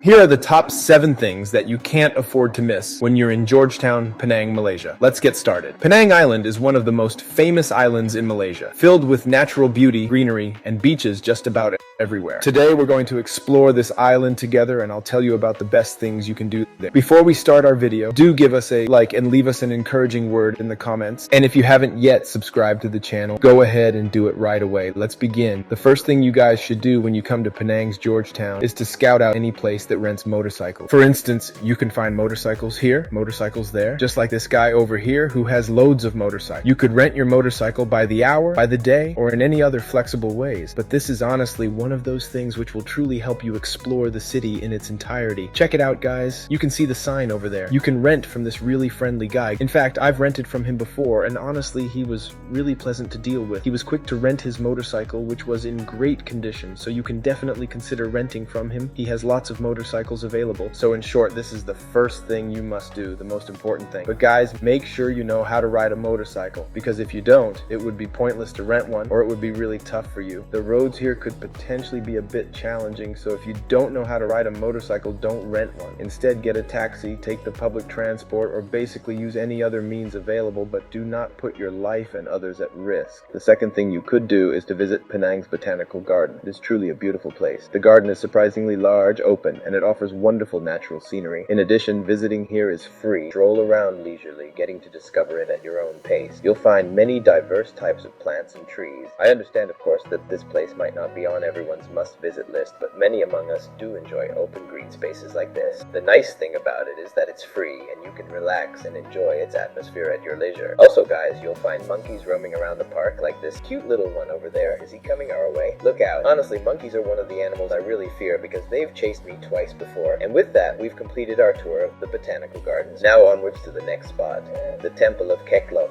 Here are the top 7 things that you can't afford to miss when you're in Georgetown, Penang, Malaysia. Let's get started. Penang Island is one of the most famous islands in Malaysia, filled with natural beauty, greenery, and beaches just about everywhere. Today we're going to explore this island together, and I'll tell you about the best things you can do there. Before we start our video, do give us a like and leave us an encouraging word in the comments. And if you haven't yet subscribed to the channel, go ahead and do it right away. Let's begin. The first thing you guys should do when you come to Penang's Georgetown is to scout out any place that rents motorcycles. For instance, you can find motorcycles here, motorcycles there, just like this guy over here who has loads of motorcycles. You could rent your motorcycle by the hour, by the day, or in any other flexible ways. But this is honestly one of those things which will truly help you explore the city in its entirety. Check it out, guys. You can see the sign over there. You can rent from this really friendly guy. In fact, I've rented from him before, and honestly, he was really pleasant to deal with. He was quick to rent his motorcycle, which was in great condition, so you can definitely consider renting from him. He has lots of motorcycles available. So in short, this is the first thing you must do, the most important thing. But guys, make sure you know how to ride a motorcycle, because if you don't, it would be pointless to rent one, or it would be really tough for you. The roads here could potentially be a bit challenging, so if you don't know how to ride a motorcycle, don't rent one. Instead, get a taxi, take the public transport, or basically use any other means available, but do not put your life and others at risk. The second thing you could do is to visit Penang's Botanical Garden. It is truly a beautiful place. The garden is surprisingly large, open, and it offers wonderful natural scenery. In addition, visiting here is free. Stroll around leisurely, getting to discover it at your own pace. You'll find many diverse types of plants and trees. I understand, of course, that this place might not be on everyone's must-visit list, but many among us do enjoy open green spaces like this. The nice thing about it is that it's free, and you can relax and enjoy its atmosphere at your leisure. Also, guys, you'll find monkeys roaming around the park, like this cute little one over there. Is he coming our way? Look out. Honestly, monkeys are one of the animals I really fear because they've chased me twice before. And with that, we've completed our tour of the Botanical Gardens. Now onwards to the next spot, the Temple of Keklok.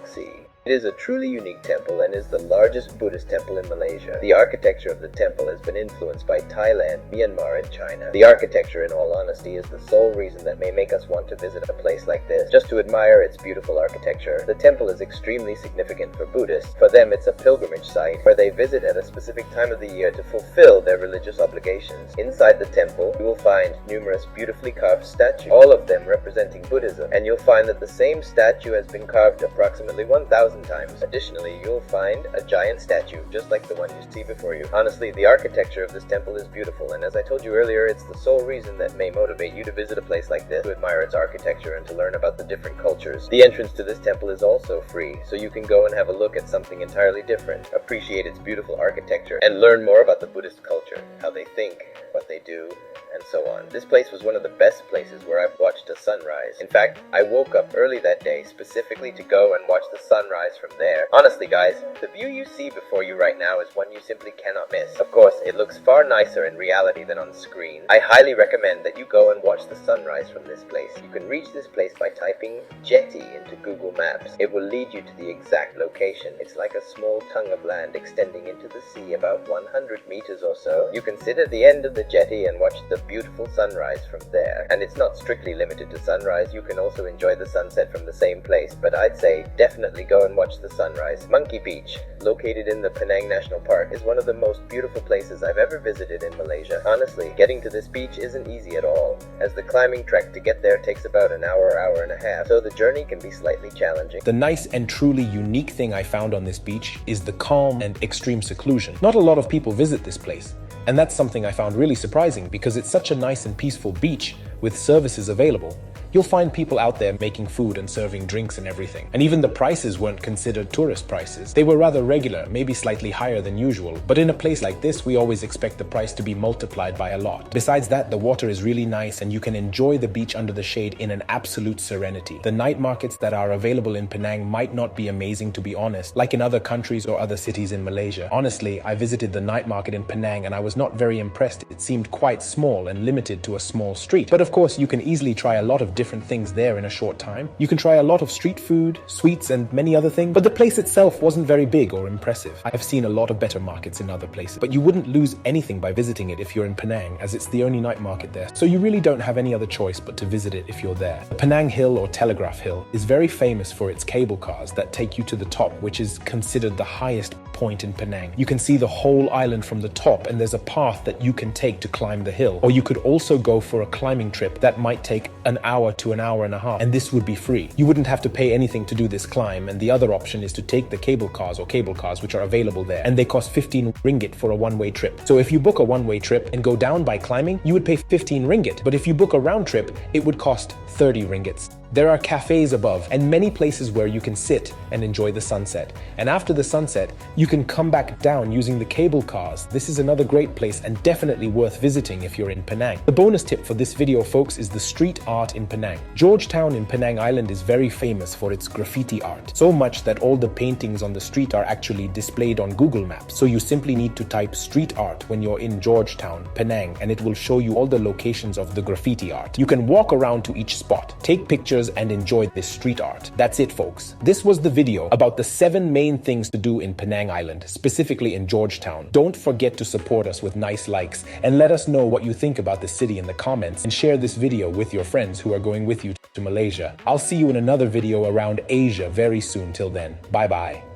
It is a truly unique temple and is the largest Buddhist temple in Malaysia. The architecture of the temple has been influenced by Thailand, Myanmar, and China. The architecture, in all honesty, is the sole reason that may make us want to visit a place like this, just to admire its beautiful architecture. The temple is extremely significant for Buddhists. For them, it's a pilgrimage site where they visit at a specific time of the year to fulfill their religious obligations. Inside the temple, you will find numerous beautifully carved statues, all of them representing Buddhism, and you'll find that the same statue has been carved approximately 1,000 times. Additionally, you'll find a giant statue, just like the one you see before you. Honestly, the architecture of this temple is beautiful, and as I told you earlier, it's the sole reason that may motivate you to visit a place like this, to admire its architecture and to learn about the different cultures. The entrance to this temple is also free, so you can go and have a look at something entirely different, appreciate its beautiful architecture, and learn more about the Buddhist culture, how they think, what they do, and so on. This place was one of the best places where I've watched a sunrise. In fact, I woke up early that day specifically to go and watch the sunrise from there. Honestly, guys, the view you see before you right now is one you simply cannot miss. Of course, it looks far nicer in reality than on screen. I highly recommend that you go and watch the sunrise from this place. You can reach this place by typing JETTY into Google Maps. It will lead you to the exact location. It's like a small tongue of land extending into the sea about 100 meters or so. You can sit at the end of the jetty and watch the beautiful sunrise from there. And it's not strictly limited to sunrise, you can also enjoy the sunset from the same place, but I'd say definitely go and watch the sunrise. Monkey Beach, located in the Penang National Park, is one of the most beautiful places I've ever visited in Malaysia. Honestly, getting to this beach isn't easy at all, as the climbing trek to get there takes about an hour, hour and a half, so the journey can be slightly challenging. The nice and truly unique thing I found on this beach is the calm and extreme seclusion. Not a lot of people visit this place, and that's something I found really surprising because it's such a nice and peaceful beach with services available. You'll find people out there making food and serving drinks and everything. And even the prices weren't considered tourist prices. They were rather regular, maybe slightly higher than usual. But in a place like this, we always expect the price to be multiplied by a lot. Besides that, the water is really nice and you can enjoy the beach under the shade in an absolute serenity. The night markets that are available in Penang might not be amazing, to be honest, like in other countries or other cities in Malaysia. Honestly, I visited the night market in Penang and I was not very impressed. It seemed quite small and limited to a small street. But of course, you can easily try a lot of different things there in a short time. You can try a lot of street food, sweets, and many other things, but the place itself wasn't very big or impressive. I have seen a lot of better markets in other places, but you wouldn't lose anything by visiting it if you're in Penang, as it's the only night market there, so you really don't have any other choice but to visit it if you're there. The Penang Hill, or Telegraph Hill, is very famous for its cable cars that take you to the top, which is considered the highest point in Penang. You can see the whole island from the top, and there's a path that you can take to climb the hill. Or you could also go for a climbing trip that might take an hour to an hour and a half, and this would be free. You wouldn't have to pay anything to do this climb, and the other option is to take the cable cars which are available there, and they cost 15 ringgit for a one-way trip. So if you book a one-way trip and go down by climbing, you would pay 15 ringgit, but if you book a round trip, it would cost 30 ringgits. There are cafes above and many places where you can sit and enjoy the sunset. And after the sunset, you can come back down using the cable cars. This is another great place and definitely worth visiting if you're in Penang. The bonus tip for this video, folks, is the street art in Penang. Georgetown in Penang Island is very famous for its graffiti art, so much that all the paintings on the street are actually displayed on Google Maps. So you simply need to type street art when you're in Georgetown, Penang, and it will show you all the locations of the graffiti art. You can walk around to each spot, take pictures, and enjoy this street art. That's it, folks. This was the video about the 7 main things to do in Penang Island, specifically in Georgetown. Don't forget to support us with nice likes and let us know what you think about the city in the comments, and share this video with your friends who are going with you to Malaysia. I'll see you in another video around Asia very soon. Till then, bye bye.